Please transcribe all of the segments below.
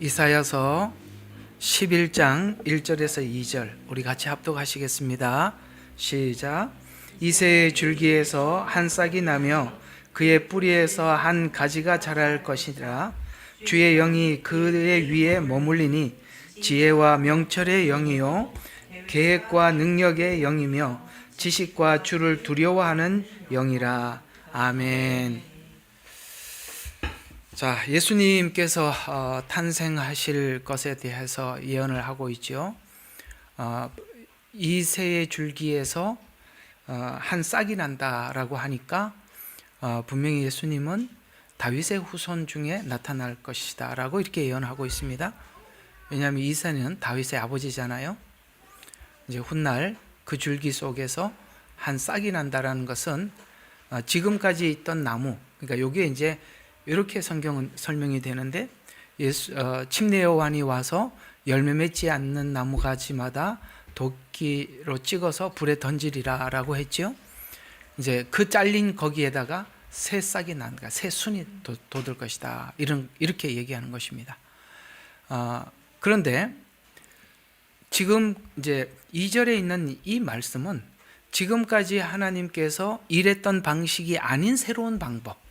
이사야서 11장 1절에서 2절 우리 같이 합독하시겠습니다. 시작. 이새의 줄기에서 한 싹이 나며 그의 뿌리에서 한 가지가 자랄 것이라. 주의 영이 그의 위에 머물리니 지혜와 명철의 영이요 계획과 능력의 영이며 지식과 주를 두려워하는 영이라. 아멘. 자, 예수님께서 탄생하실 것에 대해서 예언을 하고 있죠. 이새의 줄기에서 한 싹이 난다라고 하니까 분명히 예수님은 다윗의 후손 중에 나타날 것이다 라고 이렇게 예언하고 있습니다. 왜냐하면 이새는 다윗의 아버지잖아요. 이제 훗날 그 줄기 속에서 한 싹이 난다라는 것은 지금까지 있던 나무, 그러니까 여기에 이제 이렇게 성경은 설명이 되는데, 침례 요한이 와서 열매 맺지 않는 나무가지마다 도끼로 찍어서 불에 던지리라 라고 했죠. 이제 그 잘린 거기에다가 새 싹이 난다, 새 순이 돋을 것이다, 이렇게 얘기하는 것입니다. 그런데 지금 이제 2절에 있는 이 말씀은 지금까지 하나님께서 일했던 방식이 아닌 새로운 방법,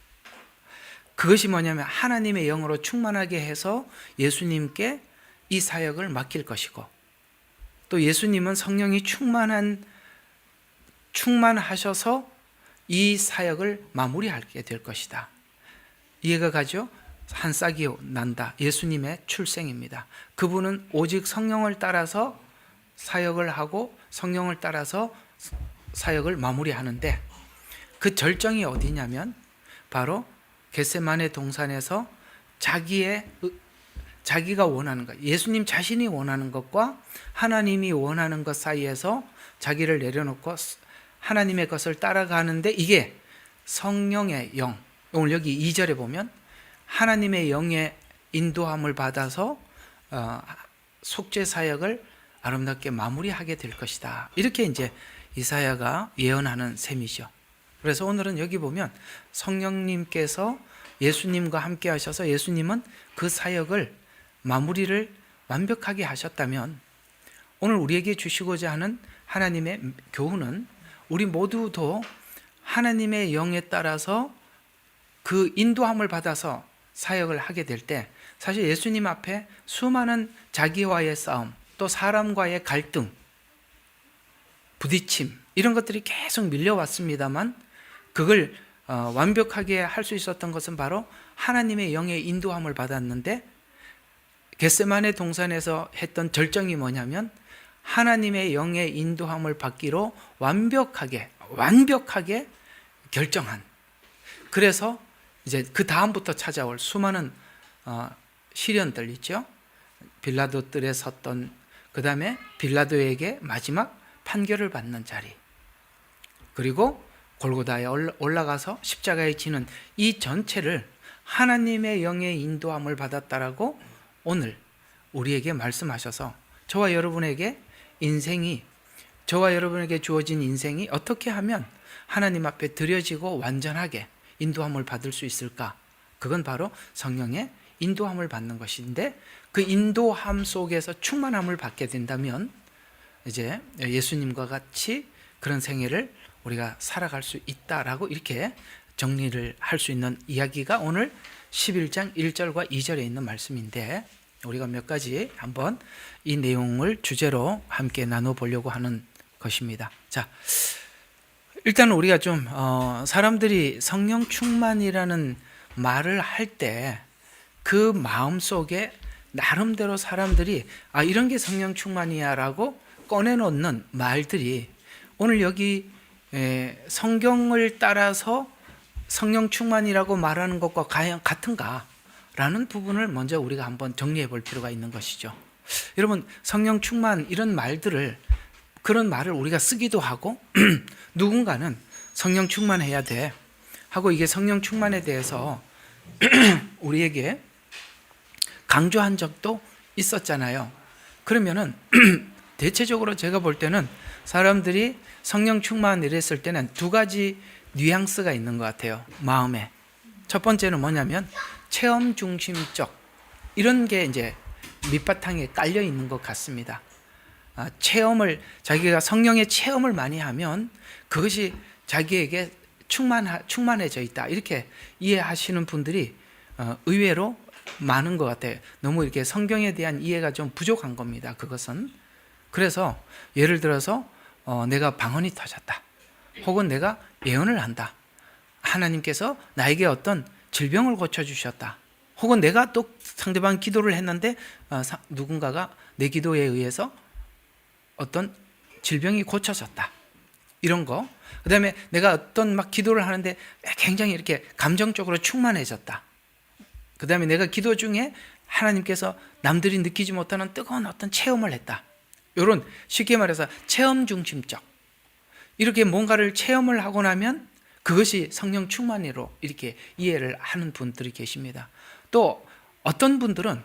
그것이 뭐냐면 하나님의 영으로 충만하게 해서 예수님께 이 사역을 맡길 것이고, 또 예수님은 성령이 충만하셔서 이 사역을 마무리하게 될 것이다. 이해가 가죠? 한 싹이 난다. 예수님의 출생입니다. 그분은 오직 성령을 따라서 사역을 하고 성령을 따라서 사역을 마무리하는데, 그 절정이 어디냐면 바로 겟세마네 동산에서 자기가 원하는 것, 예수님 자신이 원하는 것과 하나님이 원하는 것 사이에서 자기를 내려놓고 하나님의 것을 따라가는데, 이게 성령의 영, 오늘 여기 2절에 보면 하나님의 영의 인도함을 받아서 속죄 사역을 아름답게 마무리하게 될 것이다, 이렇게 이제 이사야가 예언하는 셈이죠. 그래서 오늘은 여기 보면 성령님께서 예수님과 함께 하셔서 예수님은 그 사역을 마무리를 완벽하게 하셨다면, 오늘 우리에게 주시고자 하는 하나님의 교훈은 우리 모두도 하나님의 영에 따라서 그 인도함을 받아서 사역을 하게 될 때, 사실 예수님 앞에 수많은 자기와의 싸움, 또 사람과의 갈등, 부딪힘, 이런 것들이 계속 밀려왔습니다만, 그걸 완벽하게 할 수 있었던 것은 바로 하나님의 영의 인도함을 받았는데, 겟세마네 동산에서 했던 절정이 뭐냐면 하나님의 영의 인도함을 받기로 완벽하게 결정한, 그래서 이제 그 다음부터 찾아올 수많은 시련들 있죠. 빌라도 뜰에 섰던, 그 다음에 빌라도에게 마지막 판결을 받는 자리, 그리고 골고다에 올라가서 십자가에 지는 이 전체를 하나님의 영의 인도함을 받았다라고 오늘 우리에게 말씀하셔서 저와 여러분에게 주어진 인생이 어떻게 하면 하나님 앞에 드려지고 완전하게 인도함을 받을 수 있을까? 그건 바로 성령의 인도함을 받는 것인데, 그 인도함 속에서 충만함을 받게 된다면 이제 예수님과 같이 그런 생애를 우리가 살아갈 수 있다라고 이렇게 정리를 할 수 있는 이야기가 오늘 11장 1절과 2절에 있는 말씀인데, 우리가 몇 가지 한번 이 내용을 주제로 함께 나눠보려고 하는 것입니다. 자, 일단 우리가 좀 사람들이 성령 충만이라는 말을 할 때 그 마음속에 나름대로 사람들이 이런 게 성령 충만이야 라고 꺼내놓는 말들이 오늘 여기 성경을 따라서 성령 충만이라고 말하는 것과 과연 같은가 라는 부분을 먼저 우리가 한번 정리해 볼 필요가 있는 것이죠. 여러분, 성령 충만 이런 말들을, 그런 말을 우리가 쓰기도 하고 누군가는 성령 충만해야 돼 하고 이게 성령 충만에 대해서 우리에게 강조한 적도 있었잖아요. 그러면은 대체적으로 제가 볼 때는 사람들이 성령 충만 이랬을 때는 두 가지 뉘앙스가 있는 것 같아요, 마음에. 첫 번째는 뭐냐면 체험 중심적, 이런 게 이제 밑바탕에 깔려 있는 것 같습니다. 자기가 성령의 체험을 많이 하면 그것이 자기에게 충만해져 있다, 이렇게 이해하시는 분들이 의외로 많은 것 같아요. 너무 이렇게 성경에 대한 이해가 좀 부족한 겁니다. 그것은. 그래서 예를 들어서 내가 방언이 터졌다, 혹은 내가 예언을 한다, 하나님께서 나에게 어떤 질병을 고쳐주셨다, 혹은 내가 또 상대방 기도를 했는데 누군가가 내 기도에 의해서 어떤 질병이 고쳐졌다, 이런 거. 그 다음에 내가 어떤 막 기도를 하는데 굉장히 이렇게 감정적으로 충만해졌다. 그 다음에 내가 기도 중에 하나님께서 남들이 느끼지 못하는 뜨거운 어떤 체험을 했다. 이런, 쉽게 말해서 체험 중심적, 이렇게 뭔가를 체험을 하고 나면 그것이 성령 충만으로 이렇게 이해를 하는 분들이 계십니다. 또 어떤 분들은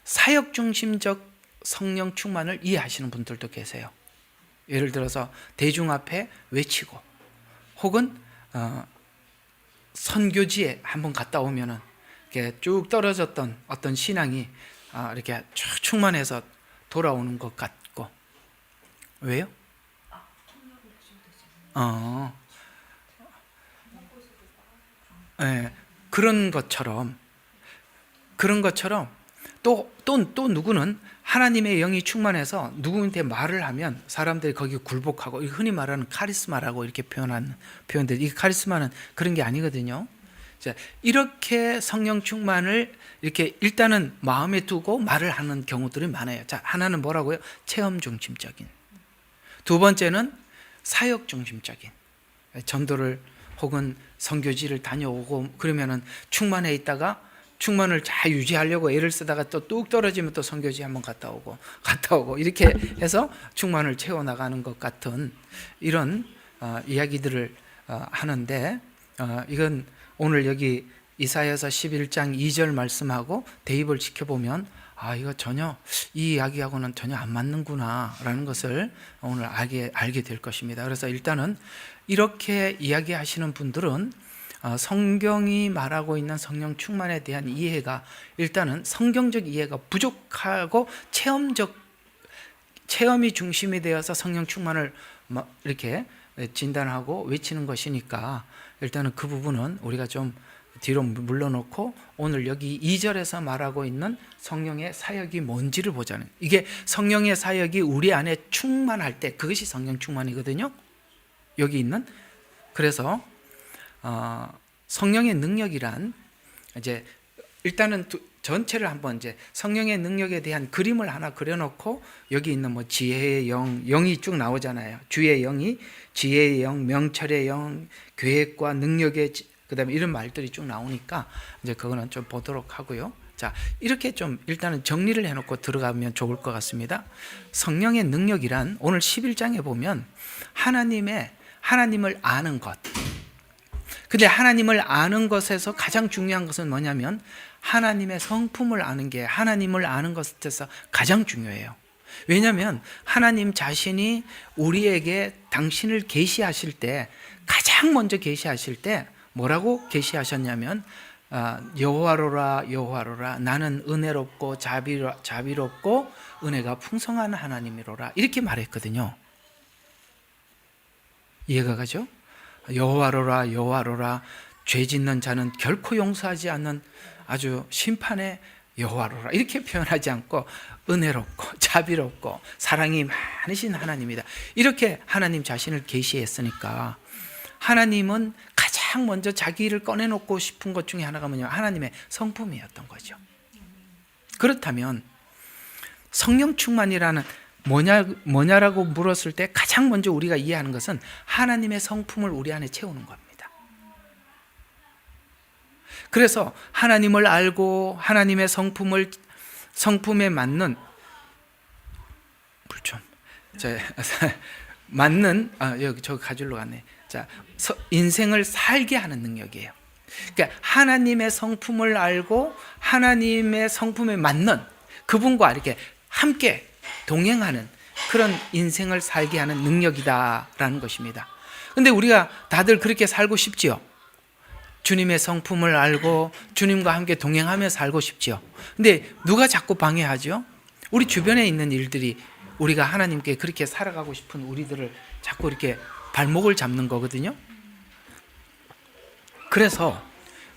사역 중심적 성령 충만을 이해하시는 분들도 계세요. 예를 들어서 대중 앞에 외치고, 혹은 선교지에 한번 갔다 오면은 이렇게 쭉 떨어졌던 어떤 신앙이 이렇게 쭉 충만해서 돌아오는 것 같고. 왜요? 네, 그런 것처럼 또 누구는 하나님의 영이 충만해서 누구한테 말을 하면 사람들이 거기에 굴복하고, 흔히 말하는 카리스마라고 이렇게 표현하는 표현들, 이 카리스마는 그런 게 아니거든요. 자, 이렇게 성령 충만을 이렇게 일단은 마음에 두고 말을 하는 경우들이 많아요. 자, 하나는 뭐라고요? 체험 중심적인. 두 번째는 사역 중심적인. 전도를 혹은 선교지를 다녀오고 그러면은 충만해 있다가 충만을 잘 유지하려고 애를 쓰다가 또 뚝 떨어지면 또 선교지 한번 갔다 오고 이렇게 해서 충만을 채워나가는 것 같은 이런 이야기들을 하는데, 이건 오늘 여기 이사야서 11장 2절 말씀하고 대입을 지켜보면 이거 전혀 이 이야기하고는 전혀 안 맞는구나 라는 것을 오늘 알게 될 것입니다. 그래서 일단은 이렇게 이야기하시는 분들은 성경이 말하고 있는 성령 충만에 대한 이해가, 일단은 성경적 이해가 부족하고 체험이 중심이 되어서 성령 충만을 이렇게 진단하고 외치는 것이니까, 일단은 그 부분은 우리가 좀 뒤로 물러놓고 오늘 여기 2절에서 말하고 있는 성령의 사역이 뭔지를 보자는, 이게 성령의 사역이 우리 안에 충만할 때 그것이 성령 충만이거든요. 여기 있는. 그래서 성령의 능력이란, 이제 일단은 전체를 한번 이제 성령의 능력에 대한 그림을 하나 그려놓고, 여기 있는 뭐 지혜의 영이 쭉 나오잖아요. 주의 영이 지혜의 영, 명철의 영, 계획과 능력의, 그다음에 이런 말들이 쭉 나오니까 이제 그거는 좀 보도록 하고요. 자, 이렇게 좀 일단은 정리를 해놓고 들어가면 좋을 것 같습니다. 성령의 능력이란 오늘 11장에 보면 하나님을 아는 것. 근데 하나님을 아는 것에서 가장 중요한 것은 뭐냐면 하나님의 성품을 아는 게 하나님을 아는 것에서 가장 중요해요. 왜냐하면 하나님 자신이 우리에게 당신을 계시하실 때, 가장 먼저 계시하실 때 뭐라고 계시하셨냐면 여호와로라 여호와로라 나는 은혜롭고 자비롭고 은혜가 풍성한 하나님이로라, 이렇게 말했거든요. 이해가 가죠? 여호와로라 여호와로라, 죄 짓는 자는 결코 용서하지 않는 아주 심판의 여호와로라, 이렇게 표현하지 않고 은혜롭고 자비롭고 사랑이 많으신 하나님이다, 이렇게 하나님 자신을 계시했으니까, 하나님은 가장 먼저 자기를 꺼내놓고 싶은 것 중에 하나가 뭐냐면 하나님의 성품이었던 거죠. 그렇다면 성령 충만이라는 뭐냐라고 물었을 때 가장 먼저 우리가 이해하는 것은 하나님의 성품을 우리 안에 채우는 겁니다. 그래서 하나님을 알고 하나님의 성품에 맞는 여기 저 가지러 갔네. 자, 인생을 살게 하는 능력이에요. 그러니까 하나님의 성품을 알고 하나님의 성품에 맞는 그분과 이렇게 함께 동행하는 그런 인생을 살게 하는 능력이다라는 것입니다. 근데 우리가 다들 그렇게 살고 싶지요. 주님의 성품을 알고 주님과 함께 동행하며 살고 싶지요. 근데 누가 자꾸 방해하죠? 우리 주변에 있는 일들이 우리가 하나님께 그렇게 살아가고 싶은 우리들을 자꾸 이렇게 발목을 잡는 거거든요. 그래서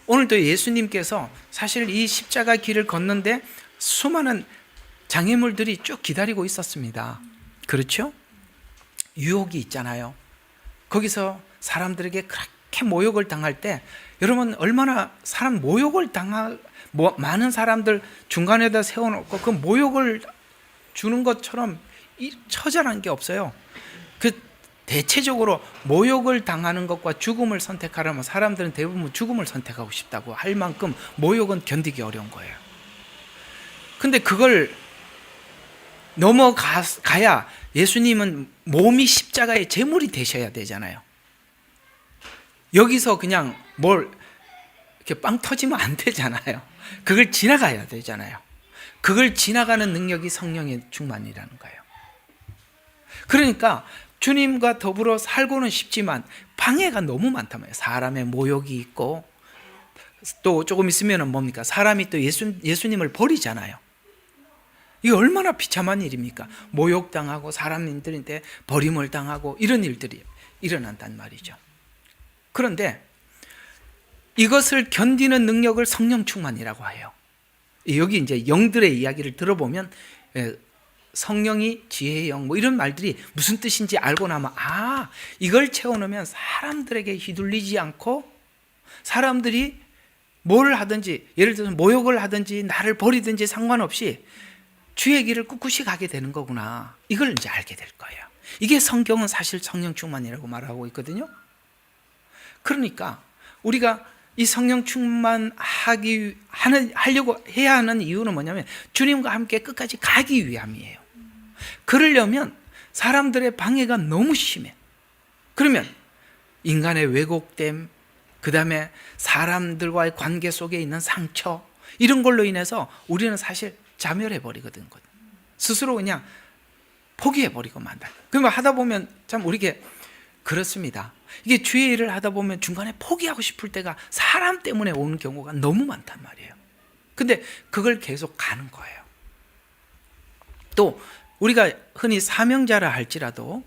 오늘도 예수님께서 사실 이 십자가 길을 걷는데 수많은 장애물들이 쭉 기다리고 있었습니다. 그렇죠? 유혹이 있잖아요. 거기서 사람들에게 그렇게 모욕을 당할 때 여러분 얼마나 사람 모욕을 많은 사람들 중간에다 세워놓고 그 모욕을 주는 것처럼 처절한 게 없어요. 그 대체적으로 모욕을 당하는 것과 죽음을 선택하려면 사람들은 대부분 죽음을 선택하고 싶다고 할 만큼 모욕은 견디기 어려운 거예요. 근데 그걸 넘어가야 예수님은 몸이 십자가의 제물이 되셔야 되잖아요. 여기서 그냥 뭘 이렇게 빵 터지면 안 되잖아요. 그걸 지나가야 되잖아요. 그걸 지나가는 능력이 성령의 충만이라는 거예요. 그러니까 주님과 더불어 살고는 싶지만 방해가 너무 많단 말이에요. 사람의 모욕이 있고 또 조금 있으면 뭡니까? 사람이 또 예수님을 버리잖아요. 이게 얼마나 비참한 일입니까? 모욕당하고 사람들한테 버림을 당하고 이런 일들이 일어난단 말이죠. 그런데 이것을 견디는 능력을 성령 충만이라고 해요. 여기 이제 영들의 이야기를 들어보면 성령이 지혜의 영 뭐 이런 말들이 무슨 뜻인지 알고 나면 이걸 채워놓으면 사람들에게 휘둘리지 않고 사람들이 뭘 하든지 예를 들어서 모욕을 하든지 나를 버리든지 상관없이 주의 길을 꿋꿋이 가게 되는 거구나. 이걸 이제 알게 될 거예요. 이게 성경은 사실 성령 충만이라고 말하고 있거든요. 그러니까 우리가 이 성령 하려고 해야 하는 이유는 뭐냐면 주님과 함께 끝까지 가기 위함이에요. 그러려면 사람들의 방해가 너무 심해. 그러면 인간의 왜곡됨, 그 다음에 사람들과의 관계 속에 있는 상처 이런 걸로 인해서 우리는 사실 자멸해버리거든. 스스로 그냥 포기해버리고 만다. 그러면 하다 보면 참 우리게 그렇습니다. 이게 주의 일을 하다 보면 중간에 포기하고 싶을 때가 사람 때문에 오는 경우가 너무 많단 말이에요. 근데 그걸 계속 가는 거예요. 또 우리가 흔히 사명자라 할지라도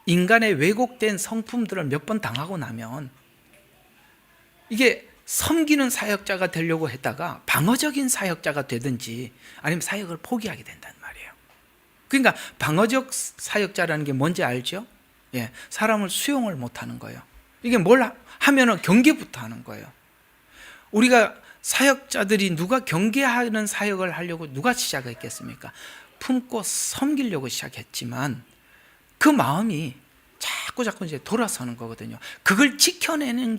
인간의 왜곡된 성품들을 몇 번 당하고 나면 이게 섬기는 사역자가 되려고 했다가 방어적인 사역자가 되든지 아니면 사역을 포기하게 된단 말이에요. 그러니까 방어적 사역자라는 게 뭔지 알죠? 예, 사람을 수용을 못하는 거예요. 이게 뭘 하면은 경계부터 하는 거예요. 우리가 사역자들이 누가 경계하는 사역을 하려고 누가 시작했겠습니까? 품고 섬기려고 시작했지만 그 마음이 자꾸 이제 돌아서는 거거든요. 그걸 지켜내는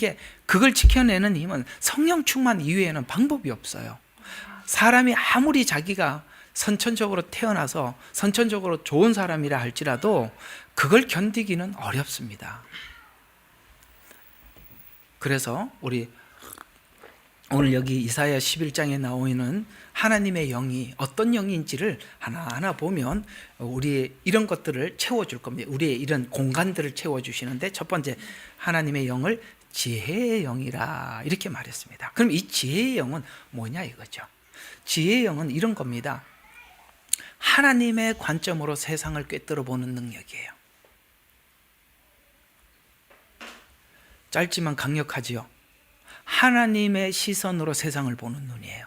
힘은 성령 충만 이외에는 방법이 없어요. 사람이 아무리 자기가 선천적으로 태어나서 선천적으로 좋은 사람이라 할지라도 그걸 견디기는 어렵습니다. 그래서 우리 오늘 여기 이사야 11장에 나오는 하나님의 영이 어떤 영인지를 하나하나 보면 우리의 이런 것들을 채워줄 겁니다. 우리의 이런 공간들을 채워주시는데 첫 번째 하나님의 영을 지혜의 영이라 이렇게 말했습니다. 그럼 이 지혜의 영은 뭐냐 이거죠. 지혜의 영은 이런 겁니다. 하나님의 관점으로 세상을 꿰뚫어 보는 능력이에요. 짧지만 강력하지요. 하나님의 시선으로 세상을 보는 눈이에요.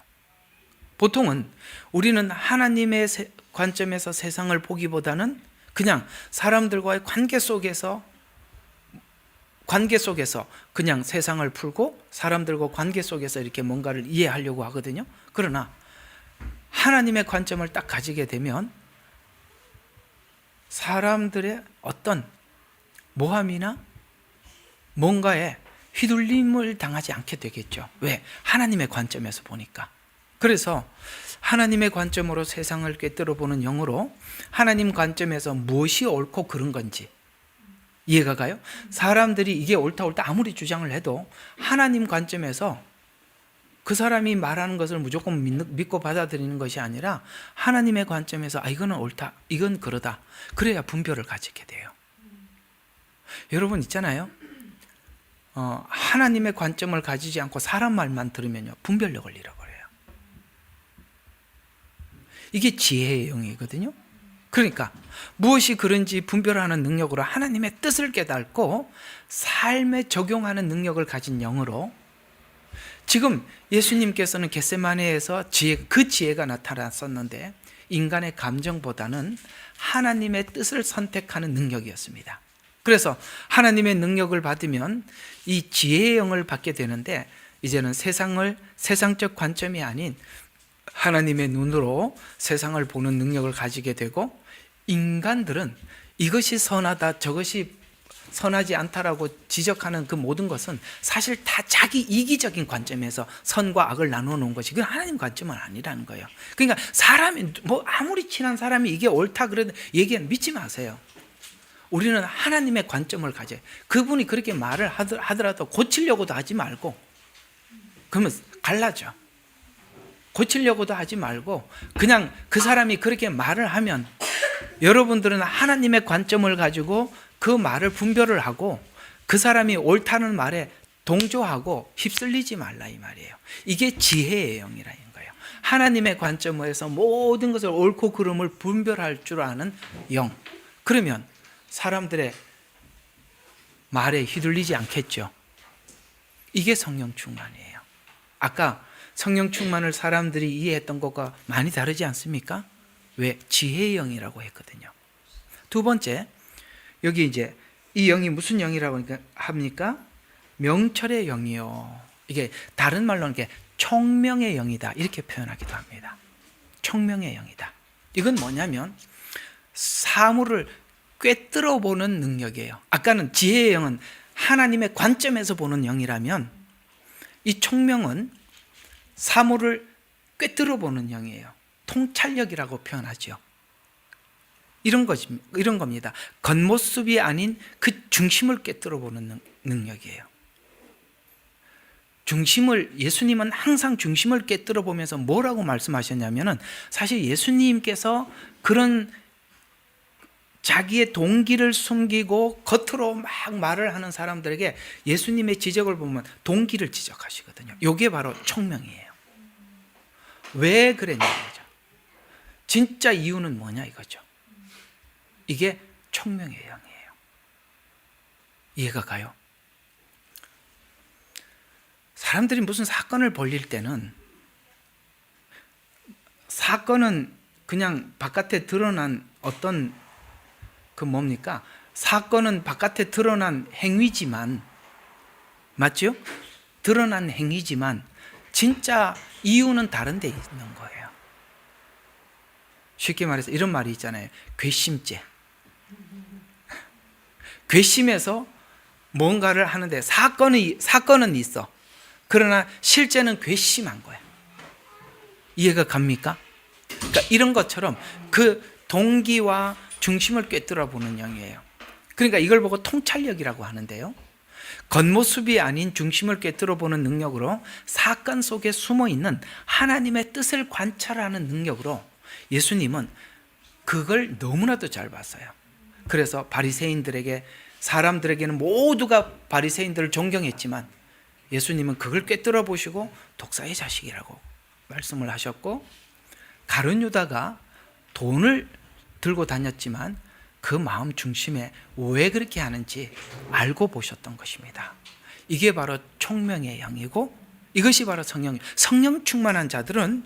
보통은 우리는 하나님의 관점에서 세상을 보기보다는 그냥 사람들과의 관계 속에서 그냥 세상을 풀고 사람들과 관계 속에서 이렇게 뭔가를 이해하려고 하거든요. 그러나 하나님의 관점을 딱 가지게 되면 사람들의 어떤 모함이나 뭔가에 휘둘림을 당하지 않게 되겠죠. 왜? 하나님의 관점에서 보니까. 그래서 하나님의 관점으로 세상을 꿰뚫어 보는 영으로 하나님 관점에서 무엇이 옳고 그른 건지 이해가 가요? 사람들이 이게 옳다 아무리 주장을 해도 하나님 관점에서 그 사람이 말하는 것을 무조건 믿고 받아들이는 것이 아니라 하나님의 관점에서 이거는 옳다, 이건 그러다. 그래야 분별을 가지게 돼요. 여러분 있잖아요. 하나님의 관점을 가지지 않고 사람 말만 들으면요 분별력을 잃어버려요. 이게 지혜의 영이거든요. 그러니까 무엇이 그런지 분별하는 능력으로 하나님의 뜻을 깨닫고 삶에 적용하는 능력을 가진 영으로, 지금 예수님께서는 겟세마네에서 그 지혜가 나타났었는데 인간의 감정보다는 하나님의 뜻을 선택하는 능력이었습니다. 그래서 하나님의 능력을 받으면 이 지혜의 영을 받게 되는데, 이제는 세상적 관점이 아닌 하나님의 눈으로 세상을 보는 능력을 가지게 되고, 인간들은 이것이 선하다 저것이 선하지 않다라고 지적하는 그 모든 것은 사실 다 자기 이기적인 관점에서 선과 악을 나누어 놓은 것이, 그건 하나님 관점은 아니라는 거예요. 그러니까 사람이 아무리 친한 사람이 이게 옳다 그래도 얘기는 믿지 마세요. 우리는 하나님의 관점을 가져요. 그분이 그렇게 말을 하더라도 고치려고도 하지 말고, 그러면 갈라져. 고치려고도 하지 말고 그냥 그 사람이 그렇게 말을 하면 여러분들은 하나님의 관점을 가지고 그 말을 분별을 하고 그 사람이 옳다는 말에 동조하고 휩쓸리지 말라 이 말이에요. 이게 지혜의 영이라는 거예요. 하나님의 관점에서 모든 것을 옳고 그름을 분별할 줄 아는 영. 그러면 사람들의 말에 휘둘리지 않겠죠. 이게 성령 충만이에요. 아까 성령 충만을 사람들이 이해했던 것과 많이 다르지 않습니까? 왜? 지혜의 영이라고 했거든요. 두 번째, 여기 이제 이 영이 무슨 영이라고 합니까? 명철의 영이요. 이게 다른 말로는 총명의 영이다 이렇게 표현하기도 합니다. 총명의 영이다. 이건 뭐냐면 사물을 꿰뚫어 보는 능력이에요. 아까는 지혜의 영은 하나님의 관점에서 보는 영이라면 이 총명은 사물을 꿰뚫어 보는 영이에요. 통찰력이라고 표현하죠. 이런 겁니다. 겉모습이 아닌 그 중심을 꿰뚫어 보는 능력이에요. 예수님은 항상 중심을 꿰뚫어 보면서 뭐라고 말씀하셨냐면은, 사실 예수님께서 그런 자기의 동기를 숨기고 겉으로 막 말을 하는 사람들에게 예수님의 지적을 보면 동기를 지적하시거든요. 이게 바로 총명이에요. 왜 그랬냐 이거죠. 진짜 이유는 뭐냐 이거죠. 이게 총명의 영이에요. 이해가 가요? 사람들이 무슨 사건을 벌일 때는 사건은 그냥 바깥에 드러난 어떤 사건은 바깥에 드러난 행위지만, 맞죠? 드러난 행위지만 진짜 이유는 다른 데 있는 거예요. 쉽게 말해서 이런 말이 있잖아요. 괘씸죄. 괘씸해서 뭔가를 하는데 사건은 있어. 그러나 실제는 괘씸한 거야. 이해가 갑니까? 그러니까 이런 것처럼 그 동기와 중심을 꿰뚫어 보는 영이에요. 그러니까 이걸 보고 통찰력이라고 하는데요. 겉모습이 아닌 중심을 꿰뚫어 보는 능력으로 사건 속에 숨어 있는 하나님의 뜻을 관찰하는 능력으로 예수님은 그걸 너무나도 잘 봤어요. 그래서 사람들에게는 모두가 바리새인들을 존경했지만 예수님은 그걸 꿰뚫어 보시고 독사의 자식이라고 말씀을 하셨고, 가룟 유다가 돈을 들고 다녔지만 그 마음 중심에 왜 그렇게 하는지 알고 보셨던 것입니다. 이게 바로 총명의 영이고 이것이 바로 성령 충만한 자들은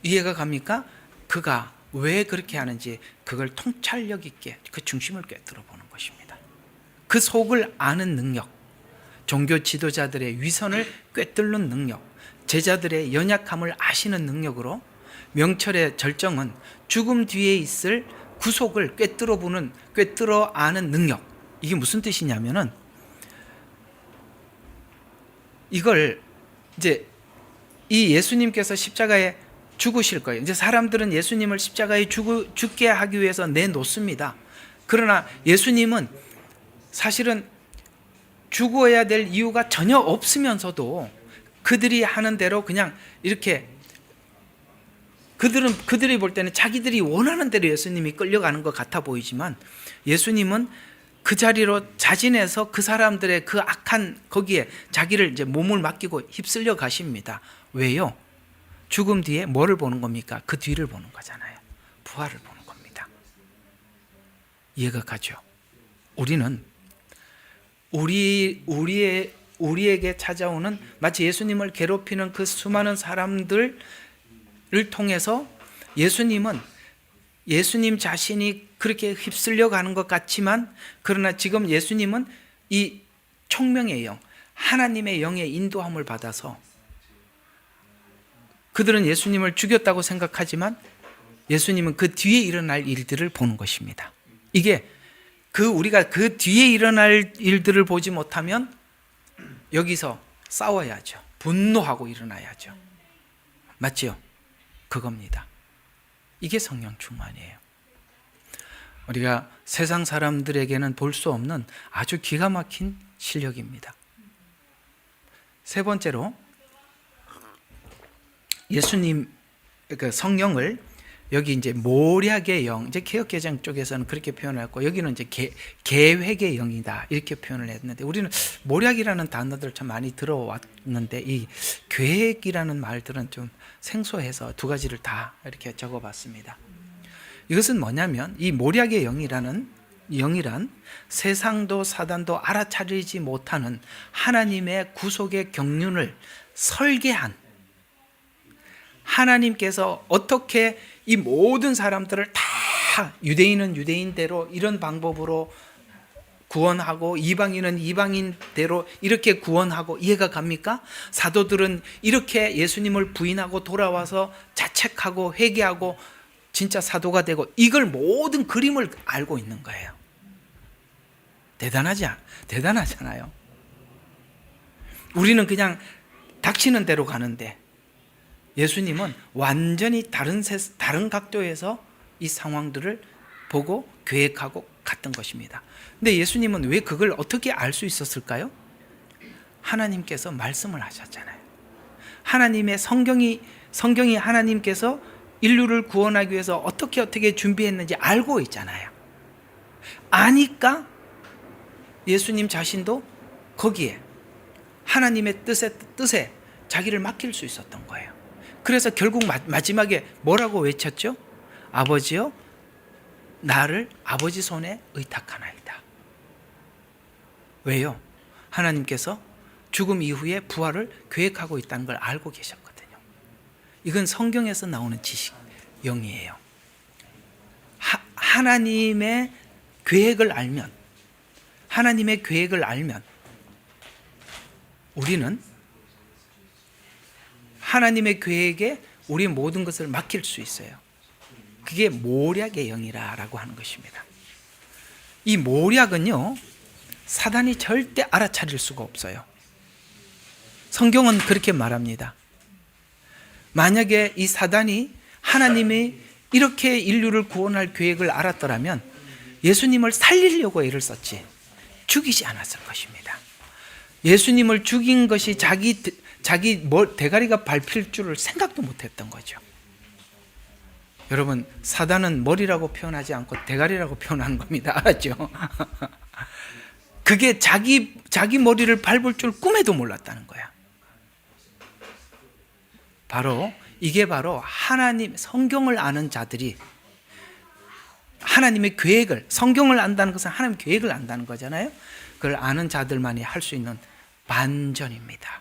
이해가 갑니까? 그가 왜 그렇게 하는지 그걸 통찰력 있게 그 중심을 꿰뚫어 보는 것입니다. 그 속을 아는 능력, 종교 지도자들의 위선을 꿰뚫는 능력, 제자들의 연약함을 아시는 능력으로 명철의 절정은 죽음 뒤에 있을 구속을 꿰뚫어 아는 능력. 이게 무슨 뜻이냐면은, 이걸 이제 이 예수님께서 십자가에 죽으실 거예요. 이제 사람들은 예수님을 십자가에 죽게 하기 위해서 내놓습니다. 그러나 예수님은 사실은 죽어야 될 이유가 전혀 없으면서도 그들이 하는 대로 그냥 이렇게, 그들이 볼 때는 자기들이 원하는 대로 예수님이 끌려가는 것 같아 보이지만 예수님은 그 자리로 자진해서 그 사람들의 그 악한 거기에 자기를 이제 몸을 맡기고 휩쓸려 가십니다. 왜요? 죽음 뒤에 뭐를 보는 겁니까? 그 뒤를 보는 거잖아요. 부활을 보는 겁니다. 이해가 가죠? 우리는 우리에게 찾아오는 마치 예수님을 괴롭히는 그 수많은 사람들을 통해서 예수님 자신이 그렇게 휩쓸려 가는 것 같지만, 그러나 지금 예수님은 이 총명의 영, 하나님의 영의 인도함을 받아서, 그들은 예수님을 죽였다고 생각하지만 예수님은 그 뒤에 일어날 일들을 보는 것입니다. 이게 우리가 그 뒤에 일어날 일들을 보지 못하면 여기서 싸워야죠. 분노하고 일어나야죠. 맞지요? 그겁니다. 이게 성령 충만이에요. 우리가 세상 사람들에게는 볼 수 없는 아주 기가 막힌 실력입니다. 세 번째로, 예수님, 그 성령을 여기 이제 모략의 영, 이제 개역개정 쪽에서는 그렇게 표현했고, 여기는 이제 계획의 영이다 이렇게 표현을 했는데, 우리는 모략이라는 단어들 참 많이 들어왔는데 이 계획이라는 말들은 좀 생소해서 두 가지를 다 이렇게 적어봤습니다. 이것은 뭐냐면, 이 모략의 영이란 세상도 사단도 알아차리지 못하는 하나님의 구속의 경륜을 설계한, 하나님께서 어떻게 이 모든 사람들을 다, 유대인은 유대인대로 이런 방법으로 구원하고, 이방인은 이방인대로 이렇게 구원하고, 이해가 갑니까? 사도들은 이렇게 예수님을 부인하고 돌아와서 자책하고 회개하고 진짜 사도가 되고, 이걸 모든 그림을 알고 있는 거예요. 대단하잖아요. 우리는 그냥 닥치는 대로 가는데, 예수님은 완전히 다른 각도에서 이 상황들을 보고 계획하고 갔던 것입니다. 근데 예수님은 왜 그걸 어떻게 알 수 있었을까요? 하나님께서 말씀을 하셨잖아요. 하나님의 성경이 하나님께서 인류를 구원하기 위해서 어떻게 준비했는지 알고 있잖아요. 아니까 예수님 자신도 거기에 하나님의 뜻에 자기를 맡길 수 있었던 거예요. 그래서 결국 마지막에 뭐라고 외쳤죠? 아버지여, 나를 아버지 손에 의탁하나이다. 왜요? 하나님께서 죽음 이후에 부활을 계획하고 있다는 걸 알고 계셨거든요. 이건 성경에서 나오는 지식, 영이에요. 하나님의 계획을 알면 우리는 하나님의 계획에 우리 모든 것을 맡길 수 있어요. 그게 모략의 영이라고 하는 것입니다. 이 모략은요, 사단이 절대 알아차릴 수가 없어요. 성경은 그렇게 말합니다. 만약에 이 사단이 하나님이 이렇게 인류를 구원할 계획을 알았더라면 예수님을 살리려고 애를 썼지 죽이지 않았을 것입니다. 예수님을 죽인 것이 자기 대가리가 밟힐 줄을 생각도 못했던 거죠. 여러분, 사단은 머리라고 표현하지 않고 대가리라고 표현하는 겁니다. 알았죠? 그게 자기 머리를 밟을 줄 꿈에도 몰랐다는 거야. 이게 바로 하나님, 성경을 아는 자들이 하나님의 계획을, 성경을 안다는 것은 하나님의 계획을 안다는 거잖아요. 그걸 아는 자들만이 할 수 있는 반전입니다.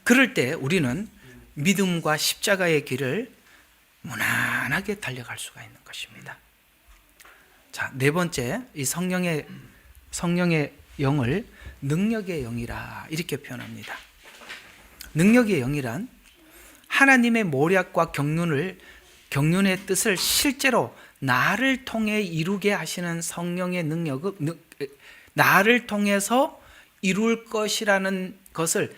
그럴 때 우리는 믿음과 십자가의 길을 무난하게 달려갈 수가 있는 것입니다. 자, 네 번째, 이 성령의 영을 능력의 영이라 이렇게 표현합니다. 능력의 영이란 하나님의 모략과 경륜의 뜻을 실제로 나를 통해 이루게 하시는 성령의 능력을, 나를 통해서 이룰 것이라는 것을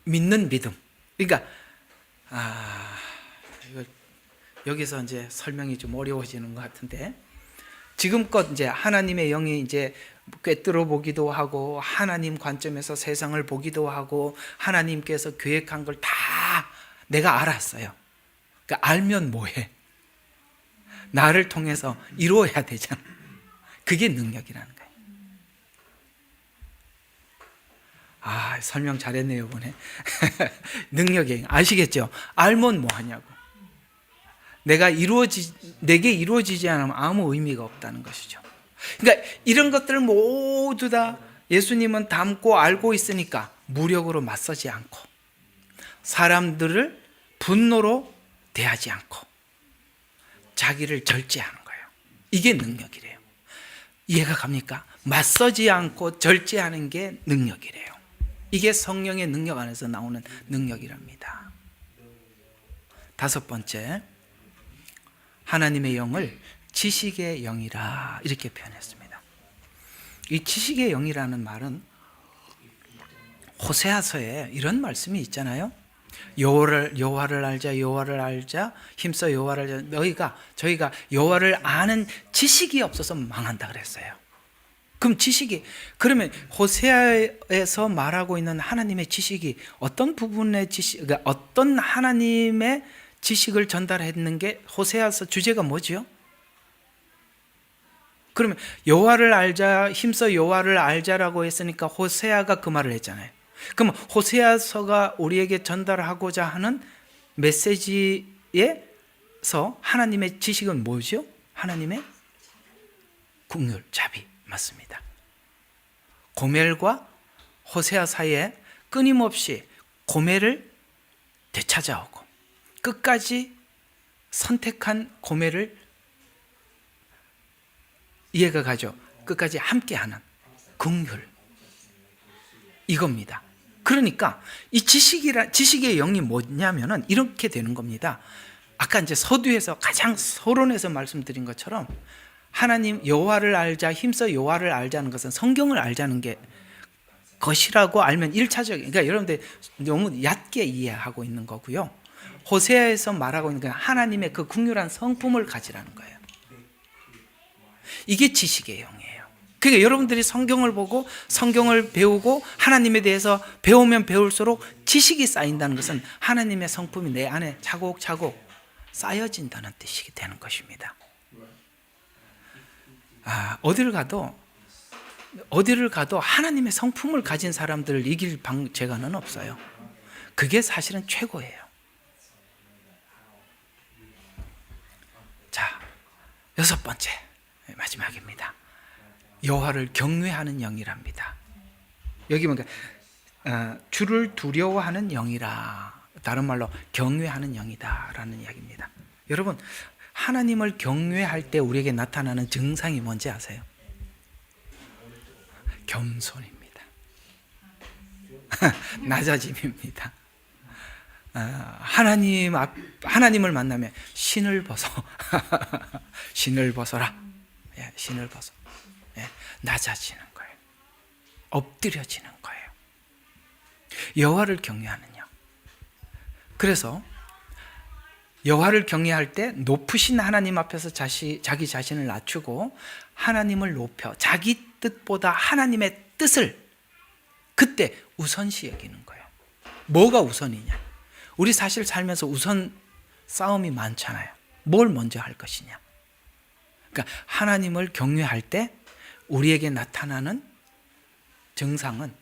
믿는 믿음. 그러니까 여기서 이제 설명이 좀 어려워지는 것 같은데, 지금껏 이제 하나님의 영이 이제 꿰뚫어 보기도 하고, 하나님 관점에서 세상을 보기도 하고, 하나님께서 계획한 걸 다 내가 알았어요. 그러니까 알면 뭐해? 나를 통해서 이루어야 되잖아. 그게 능력이라는 거예요. 설명 잘했네요, 이번에. 능력의 영. 아시겠죠? 알면 뭐 하냐고. 내게 이루어지지 않으면 아무 의미가 없다는 것이죠. 그러니까 이런 것들을 모두 다 예수님은 담고 알고 있으니까 무력으로 맞서지 않고 사람들을 분노로 대하지 않고 자기를 절제하는 거예요. 이게 능력이래요. 이해가 갑니까? 맞서지 않고 절제하는 게 능력이래요. 이게 성령의 능력 안에서 나오는 능력이랍니다. 다섯 번째, 하나님의 영을 지식의 영이라 이렇게 표현했습니다. 이 지식의 영이라는 말은 호세아서에 이런 말씀이 있잖아요. 여호와를 알자 힘써 여호와를 알자. 저희가 여호와를 아는 지식이 없어서 망한다 그랬어요. 그러면 호세아에서 말하고 있는 하나님의 지식이 어떤 부분의 그러니까 어떤 하나님의 지식을 전달했는 게 호세아서 주제가 뭐죠? 그러면 여호와를 알자, 힘써 여호와를 알자라고 했으니까 호세아가 그 말을 했잖아요. 그럼 호세아서가 우리에게 전달하고자 하는 메시지에서 하나님의 지식은 뭐죠? 하나님의 긍휼, 자비. 맞습니다. 고멜과 호세아 사이에 끊임없이 고멜을 되찾아오고 끝까지 선택한 고멜을 이해가 가죠. 끝까지 함께하는 긍휼, 이겁니다. 그러니까 이 지식의 영이 뭐냐면은 이렇게 되는 겁니다. 아까 이제 서두에서 가장 서론에서 말씀드린 것처럼 하나님 여호와를 알자, 힘써 여호와를 알자는 것은 성경을 알자는 게 것이라고 알면 1차적인, 그러니까 여러분들 너무 얕게 이해하고 있는 거고요. 호세아에서 말하고 있는 건 하나님의 그 긍휼한 성품을 가지라는 거예요. 이게 지식의 영이에요. 그러니까 여러분들이 성경을 보고 성경을 배우고 하나님에 대해서 배우면 배울수록 지식이 쌓인다는 것은 하나님의 성품이 내 안에 차곡차곡 쌓여진다는 뜻이 되는 것입니다. 어디를 가도 하나님의 성품을 가진 사람들을 이길 재간은 없어요. 그게 사실은 최고예요. 자, 여섯 번째, 마지막입니다. 여호와를 경외하는 영이랍니다. 여기 보니까 주를 두려워하는 영이라, 다른 말로 경외하는 영이다라는 이야기입니다. 여러분, 하나님을 경외할 때 우리에게 나타나는 증상이 뭔지 아세요? 겸손입니다. 낮아짐입니다. 하나님을 만나면 신을 벗어. 신을 벗어라. 신을 벗어. 낮아지는 거예요. 엎드려지는 거예요. 여호와를 경외하는 영. 그래서 여호와를 경외할 때 높으신 하나님 앞에서 자기 자신을 낮추고 하나님을 높여 자기 뜻보다 하나님의 뜻을 그때 우선시 여기는 거예요. 뭐가 우선이냐? 우리 사실 살면서 우선 싸움이 많잖아요. 뭘 먼저 할 것이냐? 그러니까 하나님을 경외할 때 우리에게 나타나는 증상은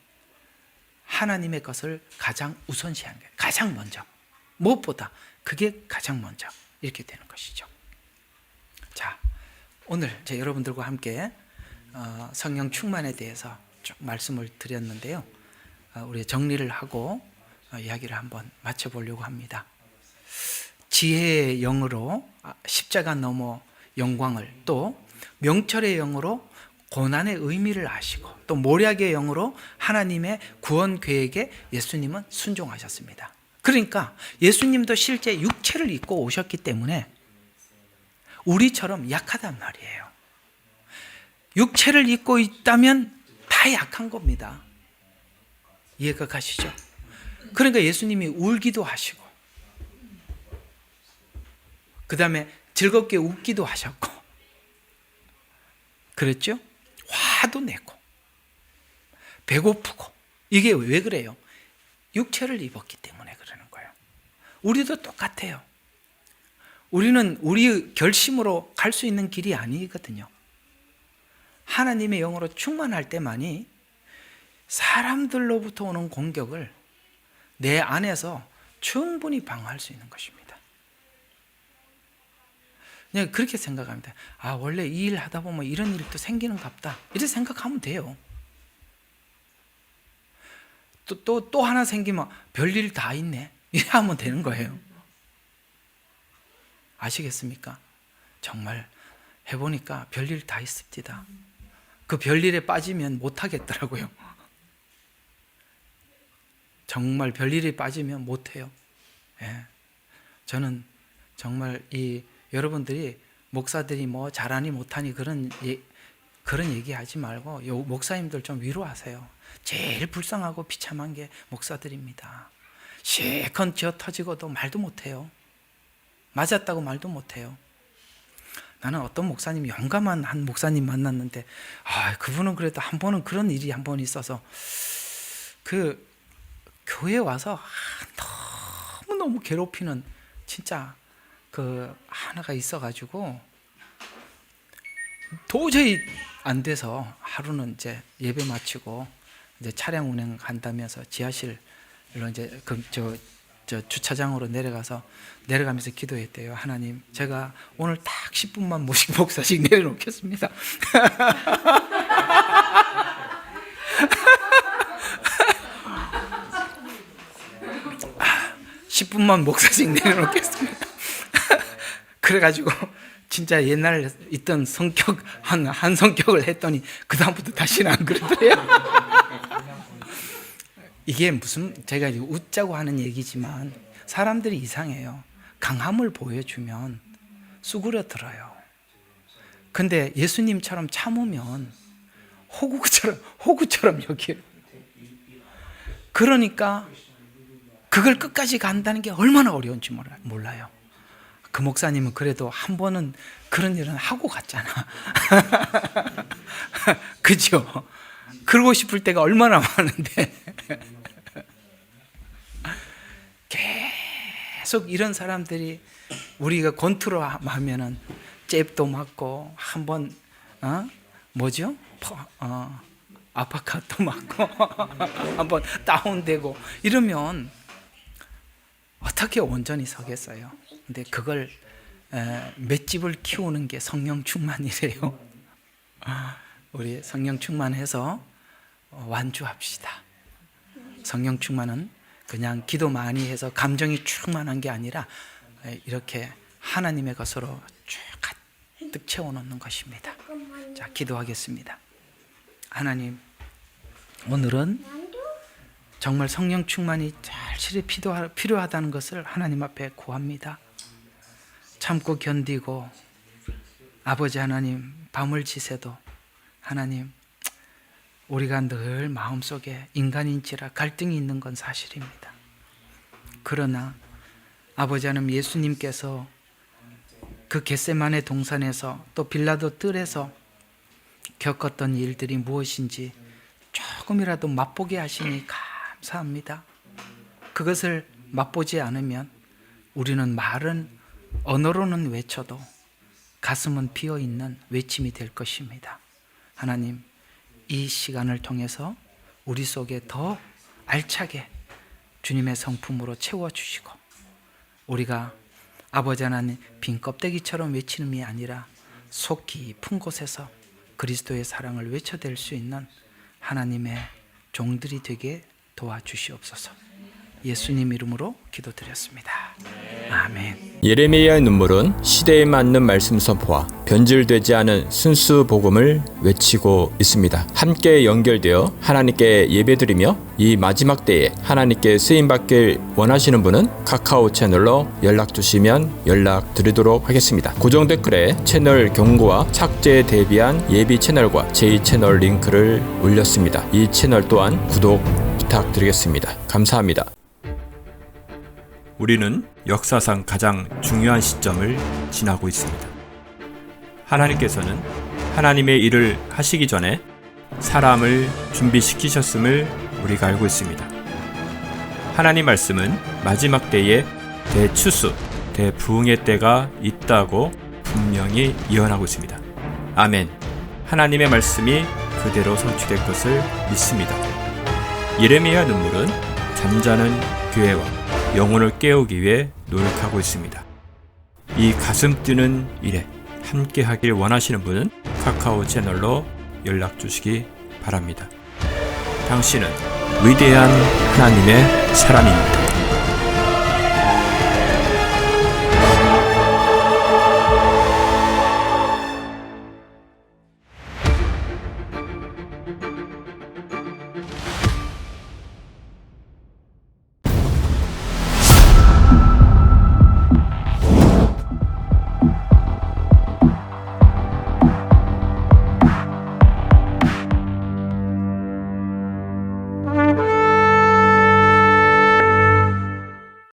하나님의 것을 가장 우선시하는 거예요. 가장 먼저. 무엇보다 그게 가장 먼저 이렇게 되는 것이죠. 자, 오늘 여러분들과 함께 성령 충만에 대해서 쭉 말씀을 드렸는데요. 우리 정리를 하고 이야기를 한번 마쳐보려고 합니다. 지혜의 영으로 십자가 너머 영광을, 또 명철의 영으로 고난의 의미를 아시고, 또 모략의 영으로 하나님의 구원 계획에 예수님은 순종하셨습니다. 그러니까 예수님도 실제 육체를 입고 오셨기 때문에 우리처럼 약하단 말이에요. 육체를 입고 있다면 다 약한 겁니다. 이해가 가시죠? 그러니까 예수님이 울기도 하시고, 그 다음에 즐겁게 웃기도 하셨고, 그랬죠? 화도 내고 배고프고. 이게 왜 그래요? 육체를 입었기 때문에 그러는 거예요. 우리도 똑같아요. 우리는 우리 결심으로 갈 수 있는 길이 아니거든요. 하나님의 영으로 충만할 때만이 사람들로부터 오는 공격을 내 안에서 충분히 방어할 수 있는 것입니다. 그냥 그렇게 생각합니다. 아, 원래 이 일 하다 보면 이런 일도 생기는 갑다. 이렇게 생각하면 돼요. 또 하나 생기면 별일 다 있네. 이렇게 하면 되는 거예요. 아시겠습니까? 정말 해보니까 별일 다 있습니다. 그 별일에 빠지면 못하겠더라고요. 정말 별일에 빠지면 못해요. 예. 저는 정말 여러분들이 목사들이 뭐 잘하니 못하니 그런 얘기하지 말고 목사님들 좀 위로하세요. 제일 불쌍하고 비참한 게 목사들입니다. 실컷 쥐어 터지고도 말도 못해요. 맞았다고 말도 못해요. 나는 어떤 목사님이 용감한 한 목사님 만났는데, 그분은 그래도 한 번은 그런 일이 한 번 있어서 그 교회에 와서 너무너무 괴롭히는 진짜 그 하나가 있어가지고 도저히 안 돼서 하루는 이제 예배 마치고 이제 차량 운행한다면서 지하실로 이제 저 주차장으로 내려가면서 기도했대요. 하나님, 제가 오늘 딱 10분만 모시고 목사씩 내려놓겠습니다. 10분만 목사씩 내려놓겠습니다. 그래가지고 진짜 옛날 있던 성격 한 성격을 했더니 그 다음부터 다시는 안 그러더래요. 이게 무슨, 제가 웃자고 하는 얘기지만 사람들이 이상해요. 강함을 보여주면 수그러들어요. 근데 예수님처럼 참으면 호구처럼 여겨요. 그러니까 그걸 끝까지 간다는 게 얼마나 어려운지 몰라요. 그 목사님은 그래도 한 번은 그런 일은 하고 갔잖아. 그죠? 그러고 싶을 때가 얼마나 많은데 계속 이런 사람들이 우리가 권투로하면은 잽도 맞고 한번 뭐죠? 아파트도 맞고 한번 다운되고 이러면 어떻게 온전히 서겠어요? 근데 그걸 맷집을 키우는 게 성령 충만이래요. 우리 성령 충만해서 완주합시다. 성령 충만은 그냥 기도 많이 해서 감정이 충만한 게 아니라 이렇게 하나님의 것으로 쭉 가득 채워놓는 것입니다. 자, 기도하겠습니다. 하나님, 오늘은 정말 성령 충만이 절실히 필요하다는 것을 하나님 앞에 구합니다. 참고 견디고 아버지 하나님, 밤을 지새도 하나님, 우리가 늘 마음속에 인간인지라 갈등이 있는 건 사실입니다. 그러나 아버지 하나님, 예수님께서 그 겟세마네 동산에서 또 빌라도 뜰에서 겪었던 일들이 무엇인지 조금이라도 맛보게 하시니 감사합니다. 그것을 맛보지 않으면 우리는 말은 언어로는 외쳐도 가슴은 비어있는 외침이 될 것입니다. 하나님, 이 시간을 통해서 우리 속에 더 알차게 주님의 성품으로 채워주시고, 우리가 아버지 하나님 빈 껍데기처럼 외치는이 아니라 속 깊은 곳에서 그리스도의 사랑을 외쳐댈 수 있는 하나님의 종들이 되게 도와주시옵소서. 예수님 이름으로 기도드렸습니다. 아멘. 예레미야의 눈물은 시대에 맞는 말씀 선포와 변질되지 않은 순수 복음을 외치고 있습니다. 함께 연결되어 하나님께 예배드리며 이 마지막 때에 하나님께 쓰임받길 원하시는 분은 카카오 채널로 연락 주시면 연락드리도록 하겠습니다. 고정 댓글에 채널 경고와 착제에 대비한 예비 채널과 제2채널 링크를 올렸습니다. 이 채널 또한 구독 부탁드리겠습니다. 감사합니다. 우리는 역사상 가장 중요한 시점을 지나고 있습니다. 하나님께서는 하나님의 일을 하시기 전에 사람을 준비시키셨음을 우리가 알고 있습니다. 하나님 말씀은 마지막 때에 대추수, 대부흥의 때가 있다고 분명히 예언하고 있습니다. 아멘. 하나님의 말씀이 그대로 성취될 것을 믿습니다. 예레미야 눈물은 잠자는 교회와 영혼을 깨우기 위해 노력하고 있습니다. 이 가슴 뛰는 일에 함께 하길 원하시는 분은 카카오 채널로 연락 주시기 바랍니다. 당신은 위대한 하나님의 사람입니다.